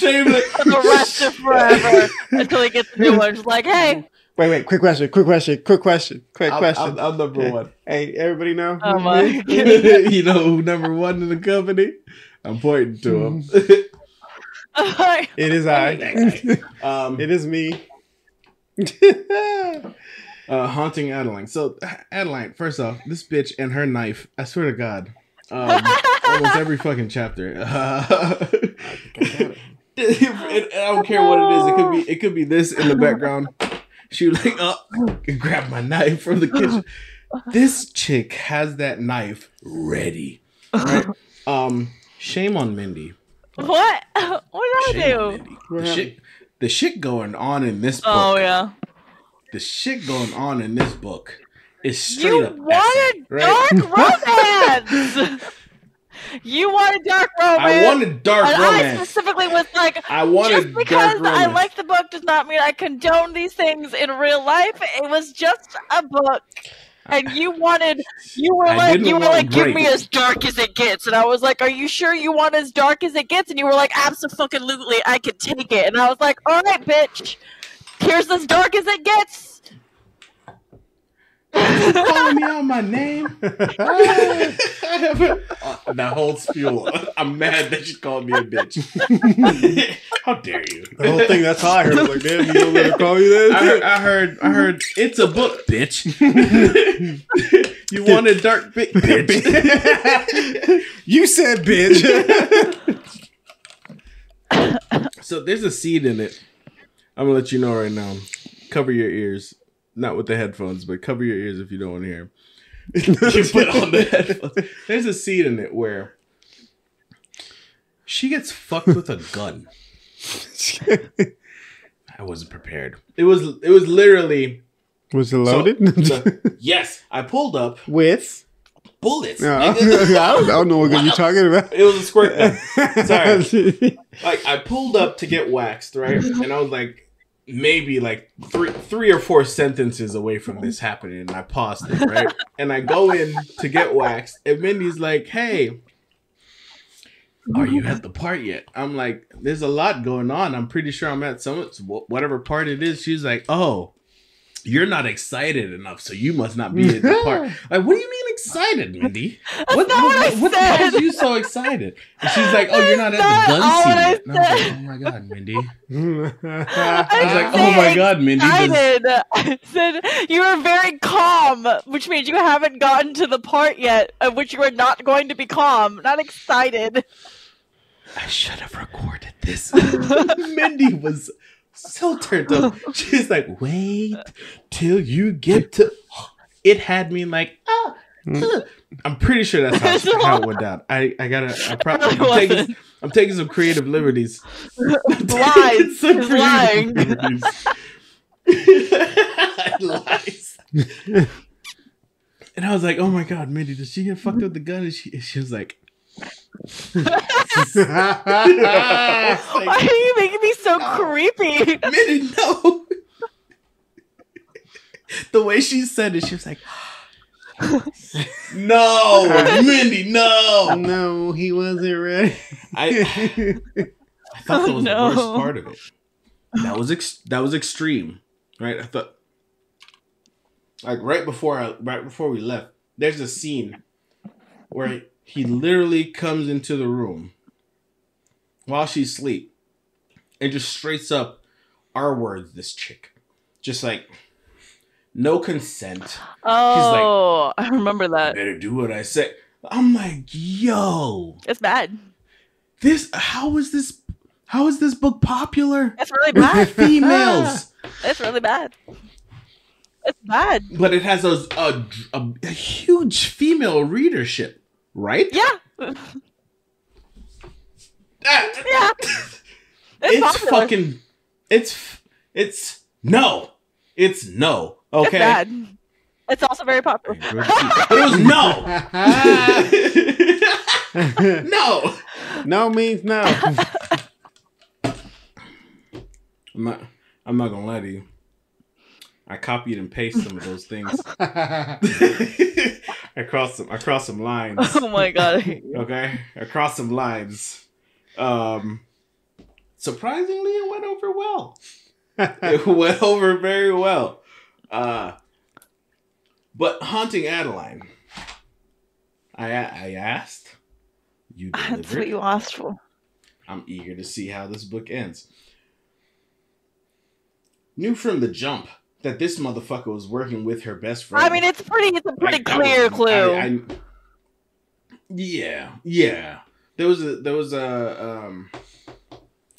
for the rest of forever until he gets a new one. Just like, hey. Wait. Quick question. I'm number one. Hey, everybody know? Oh my. You know who number one in the company? I'm pointing to him. It is I. It is me. Haunting Adeline. So Adeline, first off, this bitch and her knife. I swear to God, almost every fucking chapter. I don't care what it is. It could be this in the background. She was like, grab my knife from the kitchen. This chick has that knife ready. Right? Shame on Mindy. What? What did I do? The shit going on in this book. Oh yeah. The shit going on in this book is straight up. You wanted dark romance. You wanted dark romance. I wanted dark romance. I specifically was like, I wanted just because dark romance. I like the book does not mean I condone these things in real life. It was just a book. And you were like, give me as dark as it gets. And I was like, are you sure you want as dark as it gets? And you were like, absolutely, I can take it. And I was like, all right, bitch, here's as dark as it gets. Calling me out my name. That whole spiel. I'm mad that she called me a bitch. How dare you? The whole thing. That's how I heard it. Like, damn, you don't let her call you that? I heard. It's a book, bitch. You wanted dark, bitch. You said bitch. So there's a seed in it. I'm gonna let you know right now. Cover your ears. Not with the headphones, but cover your ears if you don't want to hear. You put on the headphones. There's a scene in it where she gets fucked with a gun. I wasn't prepared. It was literally. Was it loaded? Yes, I pulled up with bullets. No, I don't know what you're talking about. It was a squirt gun. Sorry. Like I pulled up to get waxed, right? And I was like, maybe like three or four sentences away from this happening, and I paused it, right? And I go in to get waxed, and Mindy's like, hey, are you at the part yet? I'm like, there's a lot going on. I'm pretty sure I'm at whatever part it is. She's like, oh, you're not excited enough, so you must not be at the part. Like, what do you mean excited, Mindy? What has you so exciid? And she's like, oh, you're not at the gun scene yet. And I was like, oh my God, Mindy. I was like, oh my God, Mindy. I said, you were very calm, which means you haven't gotten to the part yet, of which you are not going to be calm, not excited. I should have recorded this. Mindy was so turned up. She's like, wait till you get to. It had me like, I'm pretty sure that's how it went down. I'm taking some creative liberties. Lies. Lying. Lies. And I was like, oh my God, Mindy, did she get fucked with the gun? And she was like, why are you making me so creepy? Mindy, no. The way she said it, she was like, no, Mindy, no. No, he wasn't ready. I thought that was the worst part of it. That was extreme, right? I thought like right before we left, there's a scene where he literally comes into the room while she's asleep and just straights up R-words this chick. Just like, no consent. Oh, he's like, I remember that. Better do what I say. I'm like, yo. It's bad. How is this book popular? It's really bad. Females. It's really bad. It's bad. But it has a huge female readership, right? Yeah. Yeah. It's fucking. It's no. It's no. Okay. It's bad. It's also very popular. But it was no. No. No means no. I'm not gonna lie to you. I copied and pasted some of those things. I crossed some lines. Oh my god. Okay? I crossed some lines. Surprisingly, it went over well. It went over very well. But Haunting Adeline, I asked. You delivered. That's what you asked for. I'm eager to see how this book ends. Knew from the jump that this motherfucker was working with her best friend. I mean, it's a pretty clear clue. Yeah. There was a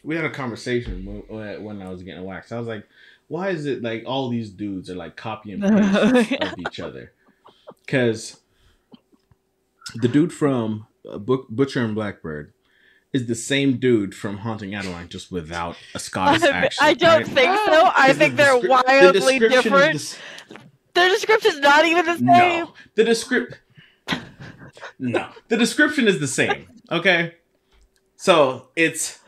we had a conversation when I was getting waxed. I was like, why is it like all these dudes are like copy and paste of each other? Because the dude from Butcher and Blackbird is the same dude from Haunting Adeline, just without a Scottish accent. I don't think so. I think they're wildly different. Their description's not even the same. No, the description is the same. Okay, so it's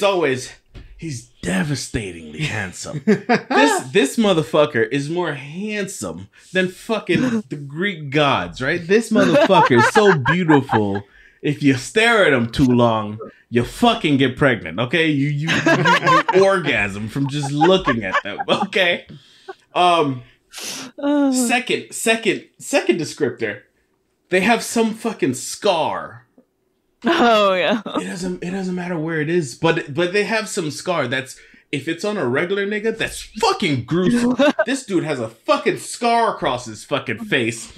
always, he's devastatingly handsome. This motherfucker is more handsome than fucking the Greek gods, right? This motherfucker is so beautiful. If you stare at him too long, you fucking get pregnant, okay? You orgasm from just looking at them, okay? Second descriptor, they have some fucking scar. Oh yeah. It doesn't matter where it is, but they have some scar that's, if it's on a regular nigga, that's fucking gruesome. This dude has a fucking scar across his fucking face.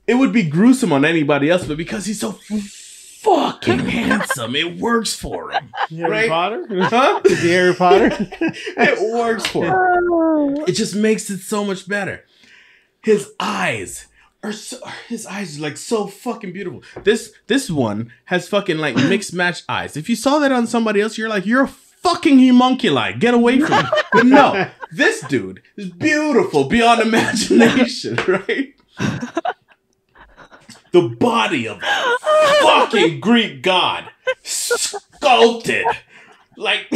It would be gruesome on anybody else, but because he's so fucking handsome, it works for him. Harry Potter? Huh? Is he Harry Potter? It works for him. It just makes it so much better. His eyes are like so fucking beautiful. This one has fucking like mixed match eyes. If you saw that on somebody else, you're like, you're a fucking homunculi. Get away from me. But no, this dude is beautiful beyond imagination, right? The body of a fucking Greek god, sculpted. Like,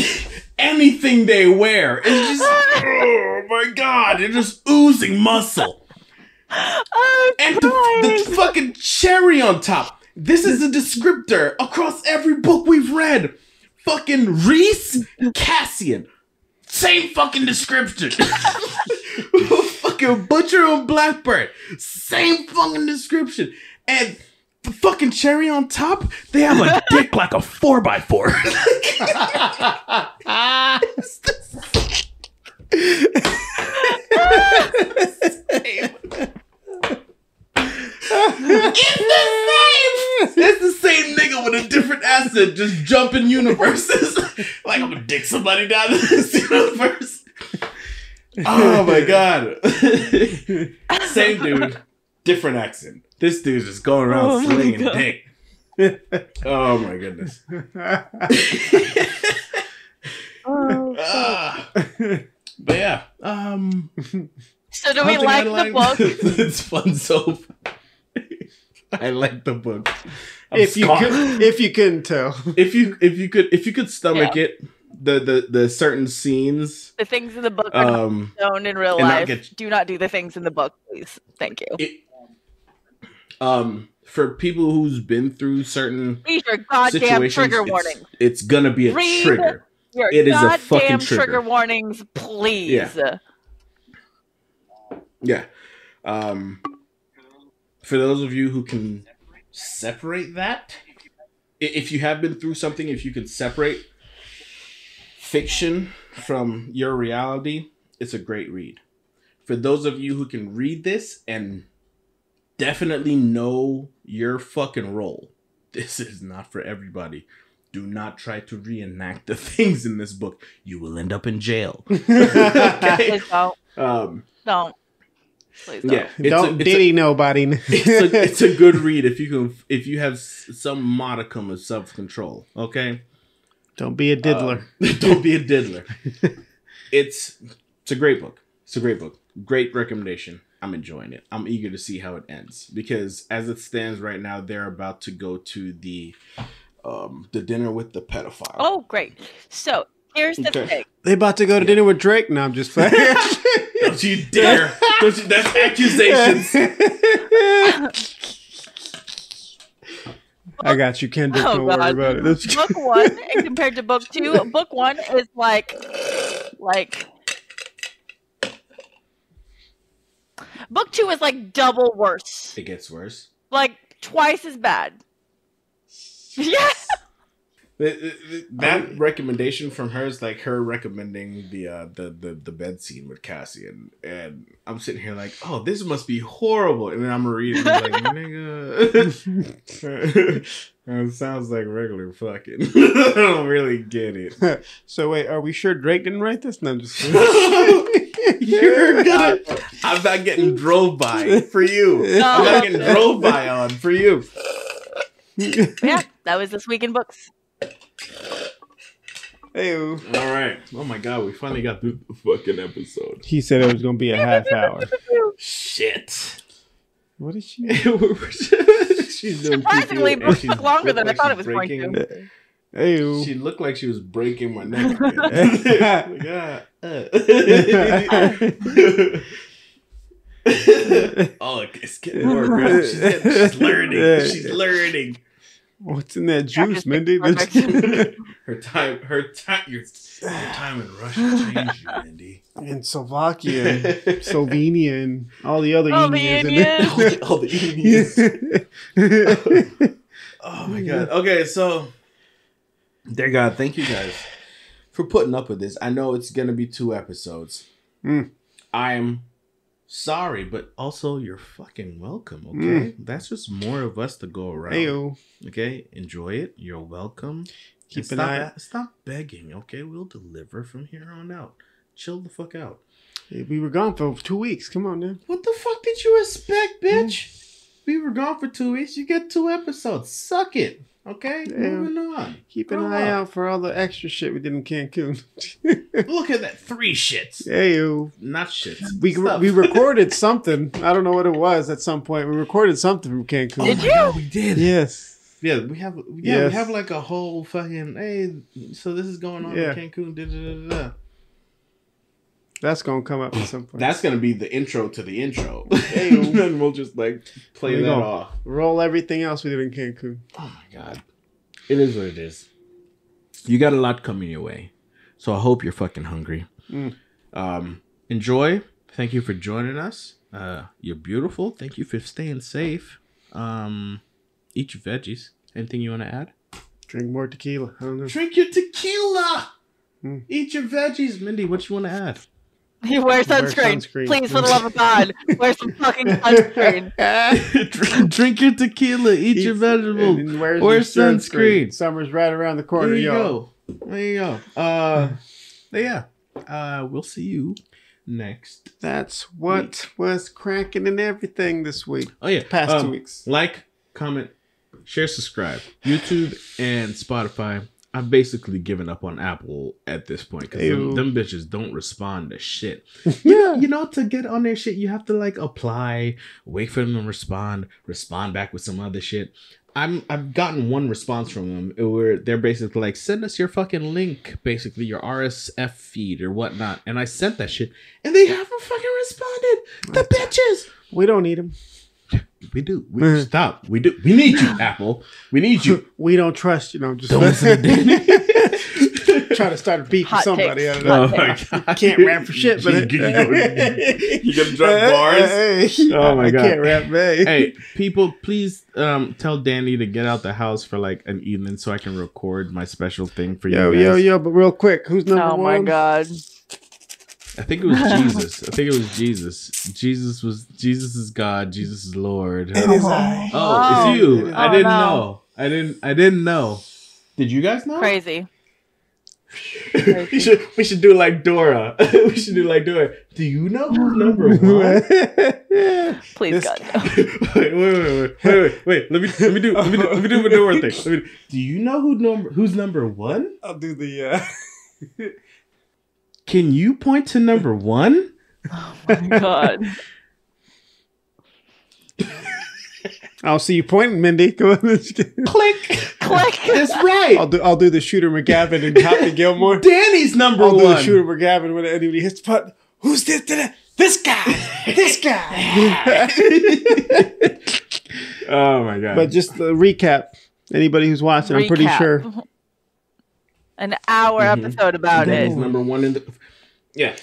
anything they wear is just, oh my god, they're just oozing muscle. Oh, and the fucking cherry on top. This is a descriptor across every book we've read. Fucking Reese, Cassian. Same fucking description. Fucking Butcher and Blackbird. Same fucking description. And the fucking cherry on top, they have a dick like a 4x4. It's the same. It's the same nigga with a different accent, just jumping universes. Like, I'm gonna dick somebody down in this universe. Oh my god. Same dude, different accent. This dude's just going around slinging dick. Oh my goodness. But yeah. So do we like the book? It's fun so far. I like the book. If you couldn't tell. If you could stomach it, the certain scenes. The things in the book are not shown in real life. Do not do the things in the book, please. Thank you. For people who's been through certain read your goddamn trigger warnings. It's gonna be a trigger. It is a fucking trigger warnings, please. Yeah. For those of you who can separate that, if you have been through something, if you can separate fiction from your reality, it's a great read. For those of you who can read this and definitely know your fucking role, this is not for everybody. Do not try to reenact the things in this book. You will end up in jail. Okay? Please don't. Don't. Please don't. Yeah, don't diddy nobody. It's a good read if you have some modicum of self-control. Okay. Don't be a diddler. Don't be a diddler. It's a great book. It's a great book. Great recommendation. I'm enjoying it. I'm eager to see how it ends because as it stands right now, they're about to go to the dinner with the pedophile. Oh, great. So here's the thing. They about to go to dinner with Drake? No, I'm just playing. Don't you dare. That's accusations. I got you, Kendrick. Don't worry about it. Book 1 compared to book 2. Book 1 is like book 2 is like double worse. It gets worse. Like twice as bad. Yeah. That recommendation from her is like her recommending the bed scene with Cassie, and I'm sitting here like, oh, this must be horrible, and then I'm reading like, nigga, it sounds like regular fucking. I don't really get it. So wait, are we sure Drake didn't write this? No, I'm just You're gonna. I'm not getting drove by for you. No. I'm not getting drove by on for you. Yeah, that was This Week in Books. Hey-o. All right. Oh my god, we finally got through the fucking episode. He said it was gonna be a half hour. Shit. What is she? She's doing surprisingly took longer than I thought it was going to. Hey-o. She looked like she was breaking my neck. Oh, it's getting more aggressive. She's learning. She's learning. What's in that juice, Mindy? Her time in Russia changed you, Mindy. In Slovakia, and Slovenia, and all the other Indians. All the Indians. Oh my god. Okay, so dear God, thank you guys for putting up with this. I know it's gonna be 2 episodes. I'm sorry, but also you're fucking welcome, okay? That's just more of us to go around. Hey-o. Okay? Enjoy it. You're welcome. Keep an eye out. Stop begging, okay? We'll deliver from here on out. Chill the fuck out. Hey, we were gone for 2 weeks. Come on, man. What the fuck did you expect, bitch? We were gone for 2 weeks. You get 2 episodes. Suck it. Okay? Moving on. Keep an eye out for all the extra shit we did in Cancun. Look at that. 3 shits. Hey-o. Not shits. We recorded something. I don't know what it was at some point. We recorded something from Cancun. Did you? God, we did. Yes. Yeah, we have like a whole fucking, hey, so this is going on in Cancun. Da. That's going to come up at some point. That's going to be the intro to the intro. And then we'll just like play that off. Roll everything else we did in Cancun. Oh my God. It is what it is. You got a lot coming your way. So I hope you're fucking hungry. Enjoy. Thank you for joining us. You're beautiful. Thank you for staying safe. Eat your veggies. Anything you want to add? Drink more tequila. I don't know. Drink your tequila. Eat your veggies. Mindy, what you want to add? You wear sunscreen. Please, for the love of God, wear some fucking sunscreen. Drink your tequila. Eat your vegetables. Wear sunscreen. Summer's right around the corner, y'all. There you go. Yeah. We'll see you next. That's what was cracking and everything this week. Oh yeah, past 2 weeks. Like, comment, share, subscribe. YouTube and Spotify. I've basically given up on Apple at this point because them bitches don't respond to shit. Yeah, you know, to get on their shit, you have to like apply, wait for them to respond back with some other shit. I've gotten one response from them where they're basically like, send us your fucking link, basically your RSF feed or whatnot, and I sent that shit, and they haven't fucking responded. The bitches. We don't need them. We do. Stop. We do. We need you, Apple. We need you. We don't trust you. No, just don't listen to Danny. trying to start a beef with somebody. I don't know. Oh my God. Can't rap for shit, but you gonna drop bars? Oh my God. I can't rap, man. Hey, people, please tell Danny to get out the house for like an evening so I can record my special thing for you guys. Yo, but real quick, who's number one? Oh my God. I think it was Jesus. Jesus is God. Jesus is Lord. It is I. Oh, it's you. I didn't no. know. I didn't know. Did you guys know? Crazy. we should do like Dora. We should do like Dora. Do you know who's number one? Please, God. No. Wait. Let me do the Dora thing. Do you know who's number one? I'll do the. Can you point to number one? Oh my God. I'll see you pointing, Mindy. Go on. Click. That's right. I'll do the Shooter McGavin and Happy Gilmore. Danny's number I'll one. do the Shooter McGavin when anybody hits the button. Who's this? This guy. This guy. Oh my God. But just a recap. Anybody who's watching, I'm pretty sure. An hour episode about Danny's it. number one in the. Yeah.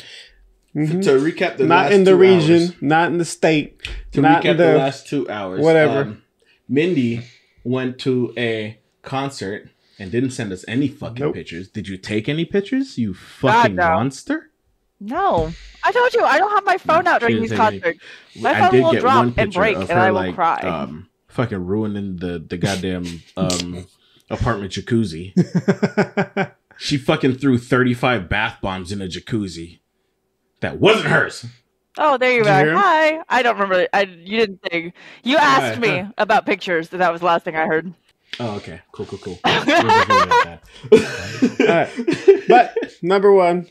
Mm-hmm. To recap the not last in the 2 region, hours. not in the state. To not recap the last 2 hours. Whatever. Mindy went to a concert and didn't send us any fucking pictures. Did you take any pictures? You fucking monster. No. I told you, I don't have my phone out during these concerts. My phone will drop and break and I will cry. Fucking ruining the goddamn apartment jacuzzi. She fucking threw 35 bath bombs in a jacuzzi. That wasn't hers. Oh, there you are. Hi. I don't remember. You didn't sing. You asked me about pictures. That was the last thing I heard. Oh, okay. Cool. But number one,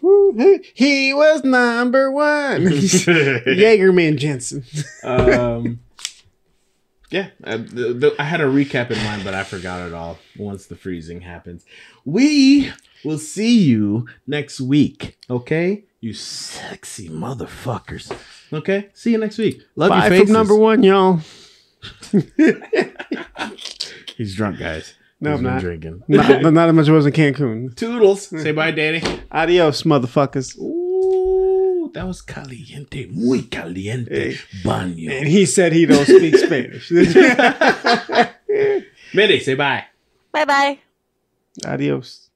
he was number one. Jaegerman Jensen. Yeah, I had a recap in mind, but I forgot it all once the freezing happens. We will see you next week, okay? You sexy motherfuckers. Okay? See you next week. Love your faces. Bye from number one, y'all. He's drunk, guys. No, He's I'm not. Drinking. Not as much as I was in Cancun. Toodles. Say bye, Danny. Adios, motherfuckers. Ooh, that was caliente. Muy caliente. Baño. And he said he don't speak Spanish. Mindy, say bye. Bye-bye. Adios.